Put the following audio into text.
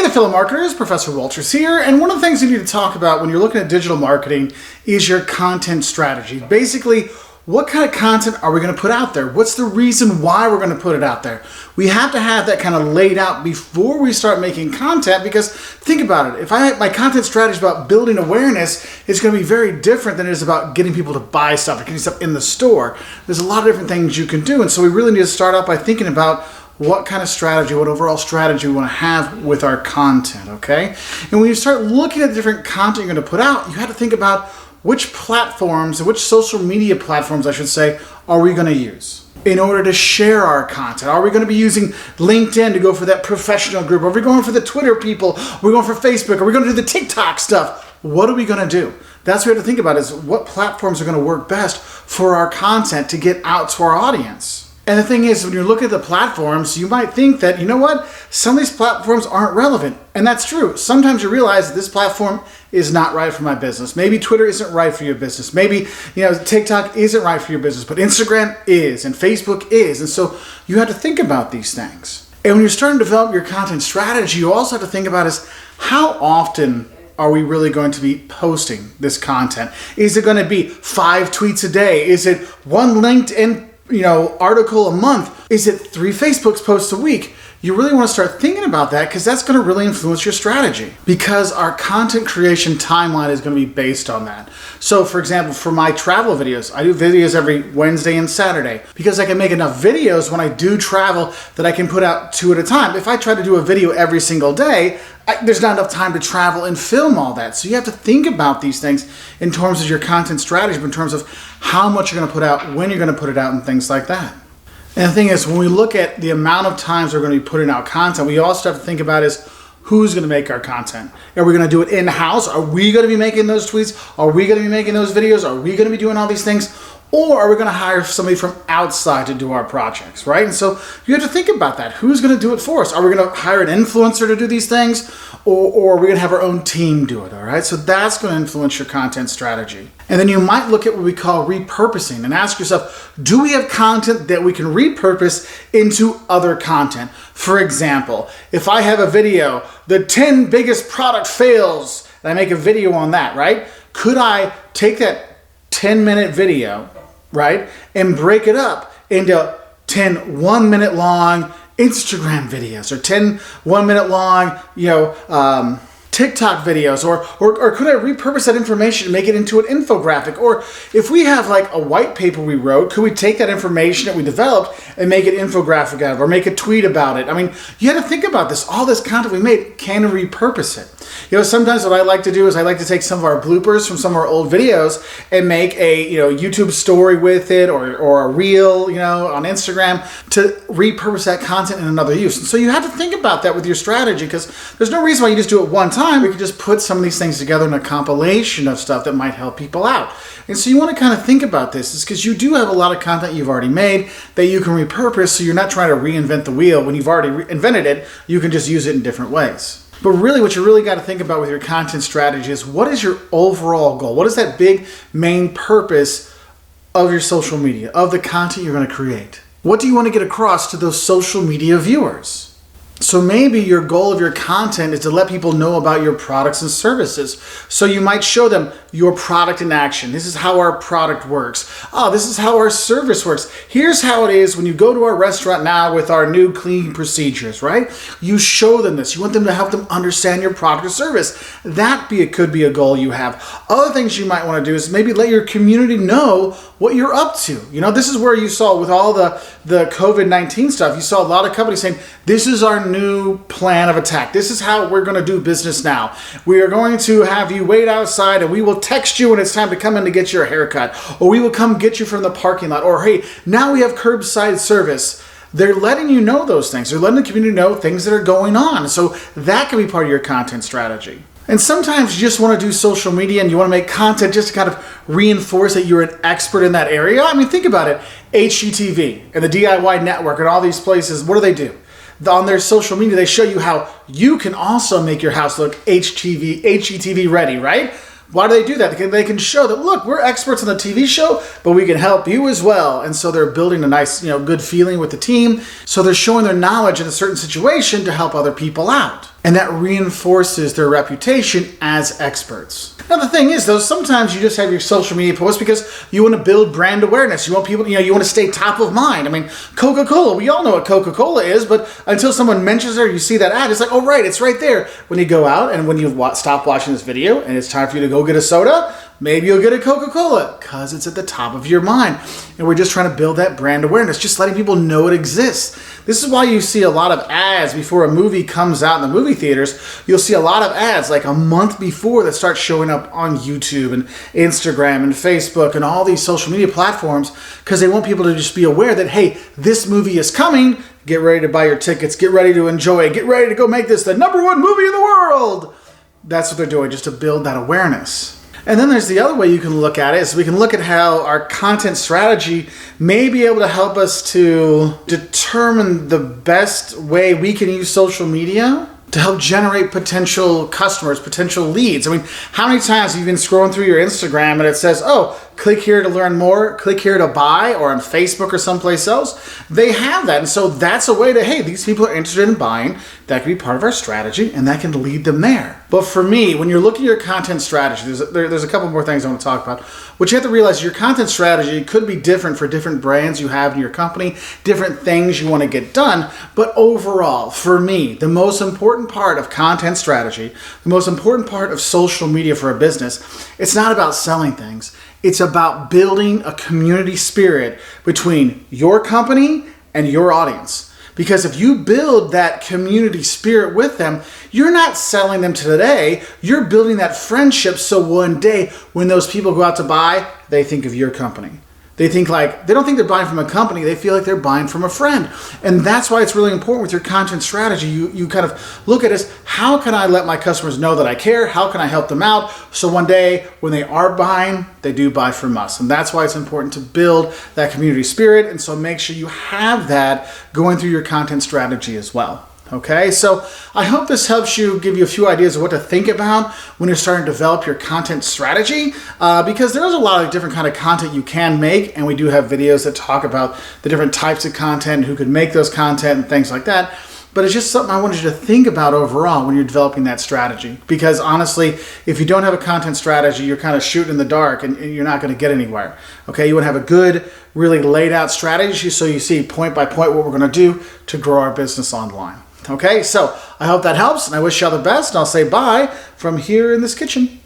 Hey there, fellow marketers, Professor Wolters here, and one of the things you need to talk about when you're looking at digital marketing is your content strategy. Basically, what kind of content are we going to put out there? What's the reason why we're going to put it out there? We have to have that kind of laid out before we start making content, because think about it. If my content strategy is about building awareness, it's going to be very different than it is about getting people to buy stuff or getting stuff in the store. There's a lot of different things you can do, and so we really need to start out by thinking about what kind of strategy, what overall strategy we want to have with our content, okay? And when you start looking at the different content you're going to put out, you have to think about which platforms, which social media platforms, I should say, are we going to use in order to share our content? Are we going to be using LinkedIn to go for that professional group? Are we going for the Twitter people? Are we going for Facebook? Are we going to do the TikTok stuff? What are we going to do? That's what we have to think about, is what platforms are going to work best for our content to get out to our audience. And the thing is, when you're looking at the platforms, you might think that, you know what, some of these platforms aren't relevant. And that's true. Sometimes you realize that this platform is not right for my business. Maybe Twitter isn't right for your business. Maybe, TikTok isn't right for your business, but Instagram is and Facebook is. And so you have to think about these things. And when you're starting to develop your content strategy, you also have to think about is how often are we really going to be posting this content? Is it going to be 5 tweets a day? Is it 1 LinkedIn article a month? Is it 3 Facebook posts a week? You really want to start thinking about that, because that's going to really influence your strategy, because our content creation timeline is going to be based on that. So for example, for my travel videos, I do videos every Wednesday and Saturday, because I can make enough videos when I do travel that I can put out 2 at a time. If I try to do a video every single day, there's not enough time to travel and film all that. So you have to think about these things in terms of your content strategy, but in terms of how much you're going to put out, when you're going to put it out, and things like that. And the thing is, when we look at the amount of times we're going to be putting out content, we also have to think about is who's going to make our content. Are we going to do it in-house? Are we going to be making those tweets? Are we going to be making those videos? Are we going to be doing all these things? Or are we going to hire somebody from outside to do our projects, right? And so you have to think about that. Who's going to do it for us? Are we going to hire an influencer to do these things? Or are we going to have our own team do it, all right? So that's going to influence your content strategy. And then you might look at what we call repurposing and ask yourself, do we have content that we can repurpose into other content? For example, if I have a video, the 10 biggest product fails, and I make a video on that, right? Could I take that 10-minute video, right, and break it up into 10 1-minute long Instagram videos, or 10 1-minute long, TikTok videos, or could I repurpose that information and make it into an infographic? Or if we have like a white paper we wrote, could we take that information that we developed and make an infographic out of it, or make a tweet about it? I mean, you have to think about this. All this content we made, can we repurpose it? Sometimes what I like to do is I like to take some of our bloopers from some of our old videos and make a YouTube story with it, or a reel on Instagram, to repurpose that content in another use. And so you have to think about that with your strategy, because there's no reason why you just do it one time. We could just put some of these things together in a compilation of stuff that might help people out. And so you want to kind of think about this, is because you do have a lot of content you've already made that you can repurpose, so you're not trying to reinvent the wheel. When you've already invented it, you can just use it in different ways. But really, what you really got to think about with your content strategy is, what is your overall goal? What is that big main purpose of your social media, of the content you're going to create? What do you want to get across to those social media viewers? So maybe your goal of your content is to let people know about your products and services. So you might show them your product in action. This is how our product works. Oh, this is how our service works. Here's how it is when you go to our restaurant now with our new cleaning procedures, right? You show them this. You want them to help them understand your product or service. That could be a goal you have. Other things you might want to do is maybe let your community know what you're up to. This is where you saw with all the COVID-19 stuff, you saw a lot of companies saying, this is our new plan of attack. This is how we're going to do business now. We are going to have you wait outside, and we will text you when it's time to come in to get your haircut, or we will come get you from the parking lot, or hey, now we have curbside service. They're letting you know those things. They're letting the community know things that are going on. So that can be part of your content strategy. And sometimes you just want to do social media and you want to make content just to kind of reinforce that you're an expert in that area. I mean, think about it. HGTV and the DIY Network and all these places, what do? On their social media, they show you how you can also make your house look HGTV ready, right? Why do they do that? Because they can show that, look, we're experts on the TV show, but we can help you as well. And so they're building a nice, good feeling with the team. So they're showing their knowledge in a certain situation to help other people out. and that reinforces their reputation as experts. Now the thing is though, sometimes you just have your social media posts because you want to build brand awareness. You want people, you want to stay top of mind. I mean, Coca-Cola, we all know what Coca-Cola is, but until someone mentions it or you see that ad, it's like, oh right, it's right there. When you go out and when you stop watching this video and it's time for you to go get a soda, maybe you'll get a Coca-Cola because it's at the top of your mind. And we're just trying to build that brand awareness, just letting people know it exists. This is why you see a lot of ads before a movie comes out in the movie theaters. You'll see a lot of ads like a month before that start showing up on YouTube and Instagram and Facebook and all these social media platforms because they want people to just be aware that, hey, this movie is coming. Get ready to buy your tickets. Get ready to enjoy it. Get ready to go make this the #1 movie in the world. That's what they're doing, just to build that awareness. And then there's the other way you can look at it, is we can look at how our content strategy may be able to help us to determine the best way we can use social media to help generate potential customers, potential leads. I mean, how many times have you been scrolling through your Instagram and it says, oh, click here to learn more, click here to buy, or on Facebook or someplace else? They have that. And so that's a way to, hey, these people are interested in buying. That could be part of our strategy and that can lead them there. But for me, when you're looking at your content strategy, there's a couple more things I want to talk about. What you have to realize, your content strategy could be different for different brands you have in your company, different things you want to get done. But overall, for me, the most important part of content strategy, the most important part of social media for a business, it's not about selling things. It's about building a community spirit between your company and your audience. Because if you build that community spirit with them, you're not selling them today, you're building that friendship so one day when those people go out to buy, they think of your company. They think they don't think they're buying from a company, they feel like they're buying from a friend. And that's why it's really important with your content strategy. You kind of look at it as, how can I let my customers know that I care? How can I help them out? So one day when they are buying, they do buy from us. And that's why it's important to build that community spirit. And so make sure you have that going through your content strategy as well. Okay, so I hope this helps you, give you a few ideas of what to think about when you're starting to develop your content strategy, because there's a lot of different kind of content you can make, and we do have videos that talk about the different types of content, who could make those content and things like that. But it's just something I wanted you to think about overall when you're developing that strategy. Because honestly, if you don't have a content strategy, you're kind of shooting in the dark and you're not going to get anywhere. Okay, you want to have a good, really laid out strategy so you see point by point what we're going to do to grow our business online. Okay, so I hope that helps, and I wish you all the best, and I'll say bye from here in this kitchen.